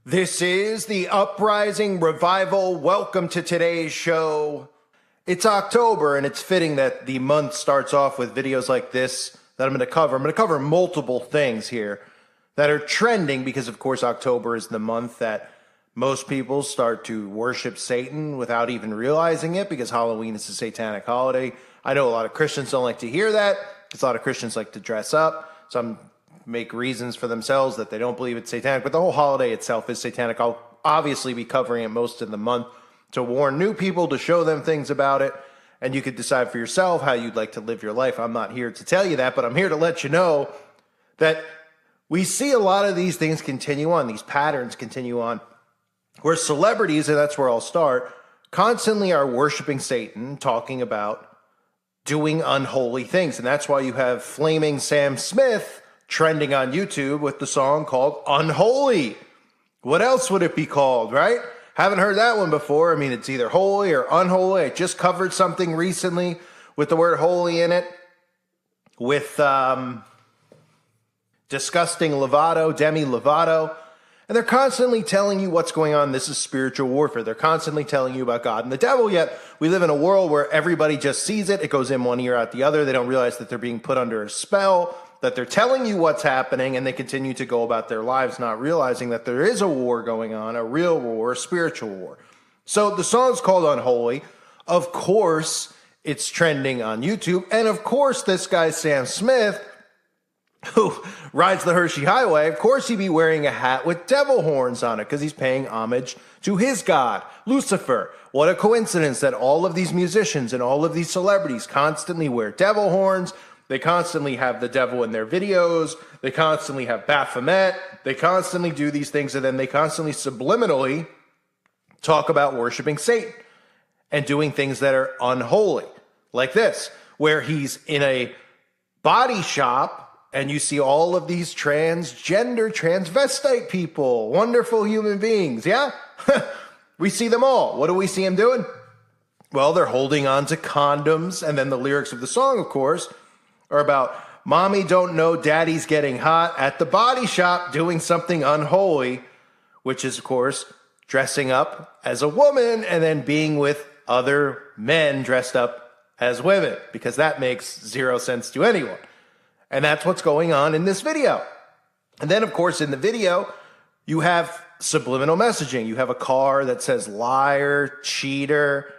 This is the Uprising Revival. Welcome to today's show. It's October, and it's fitting that the month starts off with videos like this that I'm going to cover. I'm going to cover multiple things here that are trending because, of course, October is the month that most people start to worship Satan without even realizing it because Halloween is a satanic holiday. I know a lot of Christians don't like to hear that because a lot of Christians like to dress up. Some make reasons for themselves that they don't believe it's satanic, but the whole holiday itself is satanic. I'll obviously be covering it most of the month to warn new people, to show them things about it, and you could decide for yourself how you'd like to live your life. I'm not here to tell you that, but I'm here to let you know that we see a lot of these things continue on, these patterns continue on, where celebrities, and that's where I'll start, constantly are worshiping Satan, talking about doing unholy things. And that's why you have Flaming Sam Smith trending on YouTube with the song called Unholy. What else would it be called, right? Haven't heard that one before. I mean, it's either holy or unholy. I just covered something recently with the word holy in it, with disgusting Lovato, Demi Lovato. And they're constantly telling you what's going on. This is spiritual warfare. They're constantly telling you about God and the devil, yet we live in a world where everybody just sees it. It goes in one ear, out the other. They don't realize that they're being put under a spell, that they're telling you what's happening, and they continue to go about their lives not realizing that there is a war going on, a real war, a spiritual war. So the song's called Unholy. Of course, it's trending on YouTube. And of course, this guy, Sam Smith, who rides the Hershey Highway, of course he'd be wearing a hat with devil horns on it because he's paying homage to his god, Lucifer. What a coincidence that all of these musicians and all of these celebrities constantly wear devil horns. They constantly have the devil in their videos. They constantly have Baphomet. They constantly do these things, and then they constantly subliminally talk about worshiping Satan and doing things that are unholy, like this, where he's in a body shop and you see all of these transgender, transvestite people, wonderful human beings, yeah? We see them all. What do we see them doing? Well, they're holding on to condoms, and then the lyrics of the song, of course, are about mommy don't know daddy's getting hot at the body shop doing something unholy, which is, of course, dressing up as a woman and then being with other men dressed up as women, because that makes zero sense to anyone. And that's what's going on in this video. And then, of course, in the video, you have subliminal messaging. You have a car that says liar, cheater,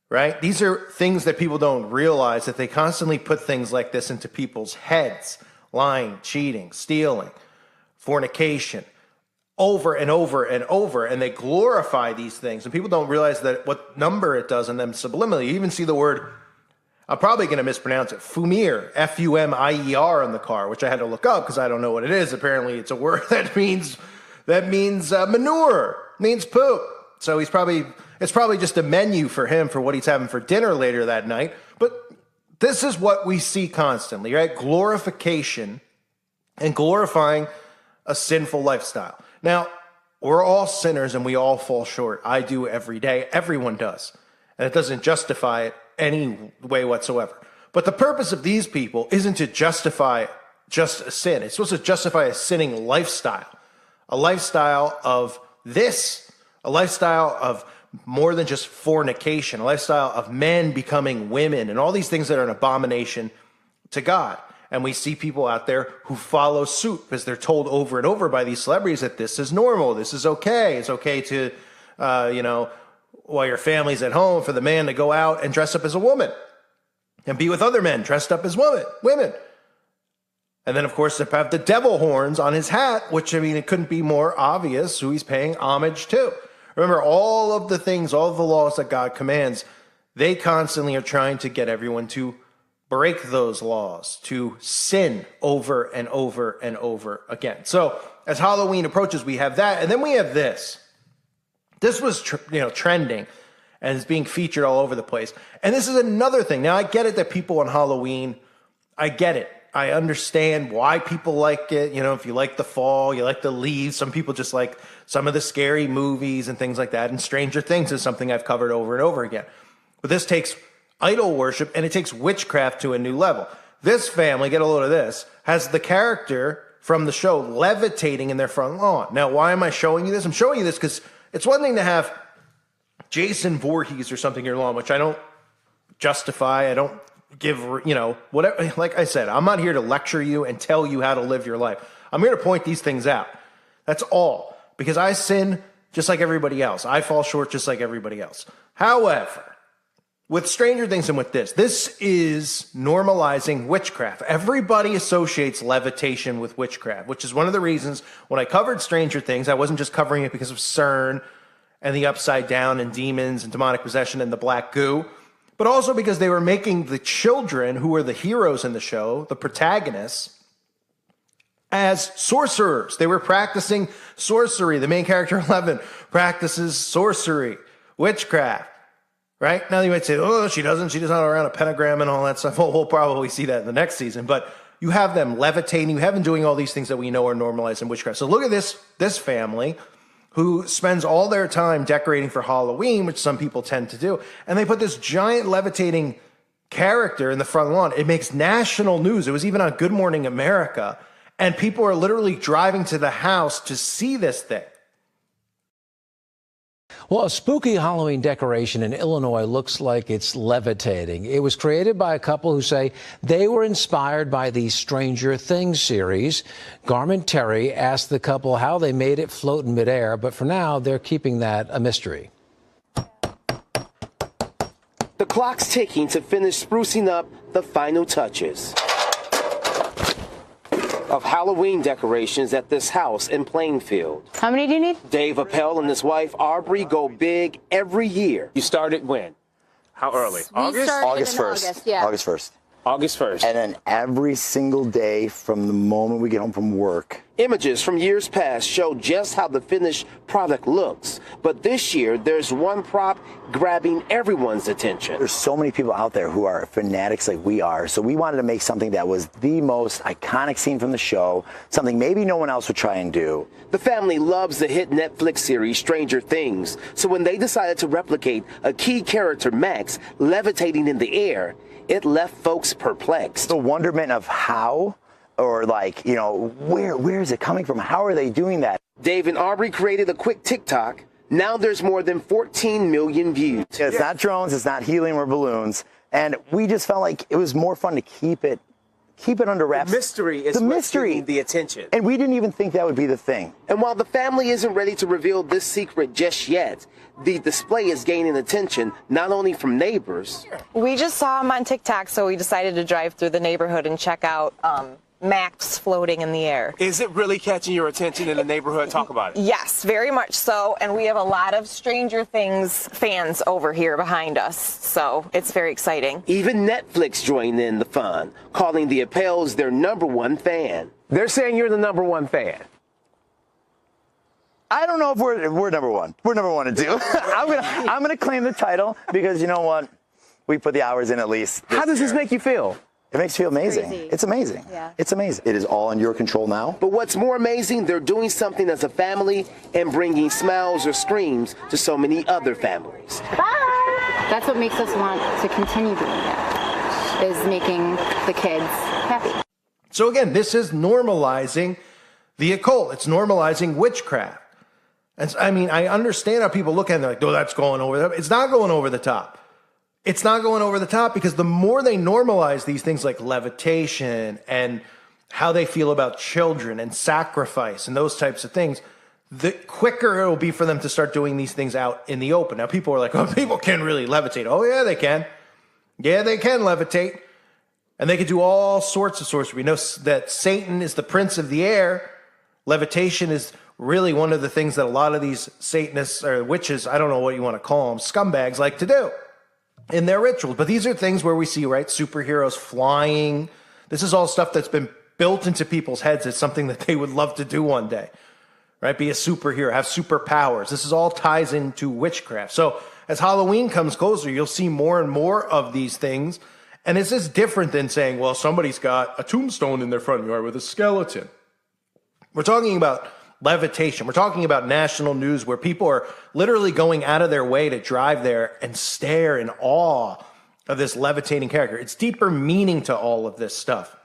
right? These are things that people don't realize, that they constantly put things like this into people's heads. Lying, cheating, stealing, fornication, over and over and over. And they glorify these things. And people don't realize that what number it does in them subliminally. You even see the word, I'm probably going to mispronounce it, Fumier, F-U-M-I-E-R on the car, which I had to look up because I don't know what it is. Apparently it's a word that means manure, means poop. So it's probably just a menu for him for what he's having for dinner later that night. But this is what we see constantly, right? Glorification and glorifying a sinful lifestyle. Now, we're all sinners and we all fall short. I do every day. Everyone does. And it doesn't justify it any way whatsoever. But the purpose of these people isn't to justify just a sin. It's supposed to justify a sinning lifestyle. A lifestyle of this, a lifestyle of more than just fornication, a lifestyle of men becoming women, and all these things that are an abomination to God. And we see people out there who follow suit because they're told over and over by these celebrities that this is normal, this is okay. It's okay to, while your family's at home, for the man to go out and dress up as a woman and be with other men dressed up as women. And then, of course, they have the devil horns on his hat, which, I mean, it couldn't be more obvious who he's paying homage to. Remember, all of the things, all of the laws that God commands, they constantly are trying to get everyone to break those laws, to sin over and over and over again. So as Halloween approaches, we have that. And then we have this. This was trending and is being featured all over the place. And this is another thing. Now, I get it that people on Halloween, I get it. I understand why people like it. You know, if you like the fall, you like the leaves. Some people just like some of the scary movies and things like that. And Stranger Things is something I've covered over and over again. But this takes idol worship and it takes witchcraft to a new level. This family, get a load of this, has the character from the show levitating in their front lawn. Now, why am I showing you this? I'm showing you this because it's one thing to have Jason Voorhees or something in your lawn, which I don't justify. I don't give, whatever. Like I said, I'm not here to lecture you and tell you how to live your life. I'm here to point these things out. That's all. Because I sin just like everybody else. I fall short just like everybody else. However, with Stranger Things and with this is normalizing witchcraft. Everybody associates levitation with witchcraft, which is one of the reasons when I covered Stranger Things, I wasn't just covering it because of CERN and the upside down and demons and demonic possession and the black goo, but also because they were making the children who were the heroes in the show, the protagonists, as sorcerers. They were practicing sorcery. The main character, 11, practices sorcery, witchcraft. Right? Now you might say, oh, she doesn't. She does not around a pentagram and all that stuff. Well, we'll probably see that in the next season. But you have them levitating. You have them doing all these things that we know are normalized in witchcraft. So look at this family who spends all their time decorating for Halloween, which some people tend to do. And they put this giant levitating character in the front lawn. It makes national news. It was even on Good Morning America. And people are literally driving to the house to see this thing. Well, a spooky Halloween decoration in Illinois looks like it's levitating. It was created by a couple who say they were inspired by the Stranger Things series. Garmin Terry asked the couple how they made it float in midair, but for now, they're keeping that a mystery. The clock's ticking to finish sprucing up the final touches of Halloween decorations at this house in Plainfield. How many do you need? Dave Appel and his wife Aubrey go big every year. You started when? How early? August 1st. August, yeah. August 1st. August 1st. And then every single day from the moment we get home from work. Images from years past show just how the finished product looks. But this year, there's one prop grabbing everyone's attention. There's so many people out there who are fanatics like we are. So we wanted to make something that was the most iconic scene from the show, something maybe no one else would try and do. The family loves the hit Netflix series Stranger Things. So when they decided to replicate a key character, Max, levitating in the air, it left folks perplexed. The wonderment of how, or like, where is it coming from? How are they doing that? Dave and Aubrey created a quick TikTok. Now there's more than 14 million views. It's not drones, it's not helium or balloons. And we just felt like it was more fun to keep it under wraps. The mystery is what's getting the attention. And we didn't even think that would be the thing. And while the family isn't ready to reveal this secret just yet, the display is gaining attention not only from neighbors. We just saw him on TikTok, so we decided to drive through the neighborhood and check out Max floating in the air. Is it really catching your attention in the neighborhood? Talk about it. Yes, very much so. And we have a lot of Stranger Things fans over here behind us, so it's very exciting. Even Netflix joined in the fun, calling the Appels their #1 fan. They're saying you're the #1 fan. I don't know if we're number one. We're number 1 and 2. I'm gonna claim the title because you know what? We put the hours in at least. How does this make you feel? It makes you feel amazing. Crazy. It's amazing. Yeah. It's amazing. It is all in your control now. But what's more amazing, they're doing something as a family and bringing smiles or screams to so many other families. That's what makes us want to continue doing that, is making the kids happy. So again, this is normalizing the occult. It's normalizing witchcraft. And I mean, I understand how people look at it and they're like, oh, that's going over the top. It's not going over the top. It's not going over the top because the more they normalize these things like levitation and how they feel about children and sacrifice and those types of things, the quicker it will be for them to start doing these things out in the open. Now, people are like, oh, people can really levitate. Oh, yeah, they can. Yeah, they can levitate. And they can do all sorts of sorcery. We know that Satan is the prince of the air. Levitation is really one of the things that a lot of these Satanists or witches, I don't know what you want to call them, scumbags like to do in their rituals. But these are things where we see, right, superheroes flying. This is all stuff that's been built into people's heads as something that they would love to do one day, right? Be a superhero, have superpowers. This is all ties into witchcraft. So as Halloween comes closer, you'll see more and more of these things. And this is different than saying, well, somebody's got a tombstone in their front yard with a skeleton. We're talking about levitation. We're talking about national news where people are literally going out of their way to drive there and stare in awe of this levitating character. It's deeper meaning to all of this stuff.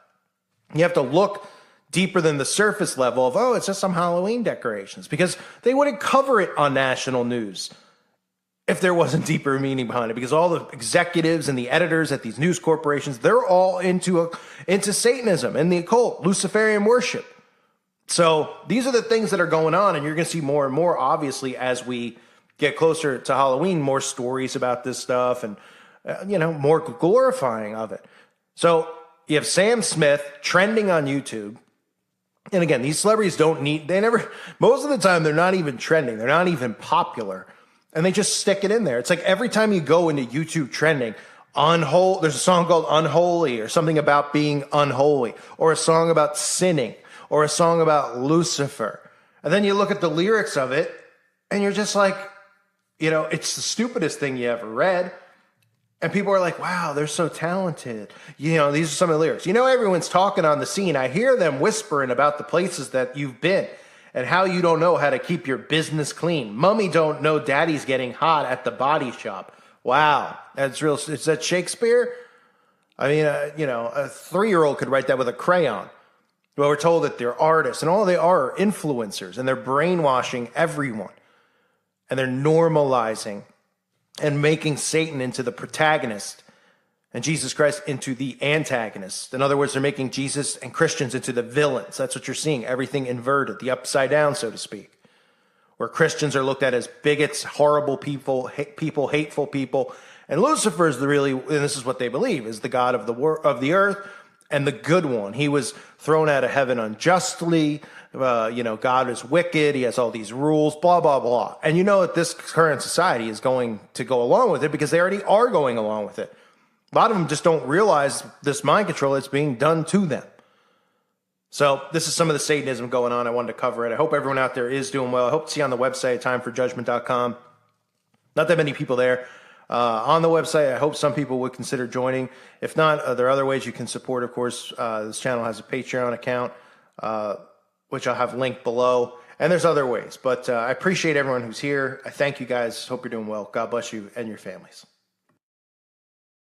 You have to look deeper than the surface level of, oh, it's just some Halloween decorations, because they wouldn't cover it on national news if there wasn't deeper meaning behind it, because all the executives and the editors at these news corporations, they're all into Satanism and the occult, Luciferian worship. So these are the things that are going on, and you're going to see more and more, obviously, as we get closer to Halloween, more stories about this stuff and, more glorifying of it. So you have Sam Smith trending on YouTube. And again, these celebrities most of the time, they're not even trending. They're not even popular. And they just stick it in there. It's like every time you go into YouTube trending, there's a song called Unholy, or something about being unholy, or a song about sinning, or a song about Lucifer. And then you look at the lyrics of it, and you're just like, it's the stupidest thing you ever read. And people are like, wow, they're so talented. These are some of the lyrics. Everyone's talking on the scene. I hear them whispering about the places that you've been and how you don't know how to keep your business clean. Mummy don't know daddy's getting hot at the body shop. Wow, that's real. Is that Shakespeare? I mean, a 3-year-old could write that with a crayon. Well, we're told that they're artists, and all they are influencers, and they're brainwashing everyone. And they're normalizing and making Satan into the protagonist and Jesus Christ into the antagonist. In other words, they're making Jesus and Christians into the villains. That's what you're seeing. Everything inverted, the upside down, so to speak. Where Christians are looked at as bigots, horrible people, hateful people. And Lucifer is and this is what they believe, is the God of the earth and the good one. He was thrown out of heaven unjustly. God is wicked. He has all these rules, blah, blah, blah. And that this current society is going to go along with it because they already are going along with it. A lot of them just don't realize this mind control that's being done to them. So this is some of the Satanism going on. I wanted to cover it. I hope everyone out there is doing well. I hope to see you on the website, timeforjudgment.com. Not that many people there. On the website, I hope some people would consider joining. If not, there are other ways you can support. Of course, this channel has a Patreon account, which I'll have linked below. And there's other ways. But I appreciate everyone who's here. I thank you guys. Hope you're doing well. God bless you and your families.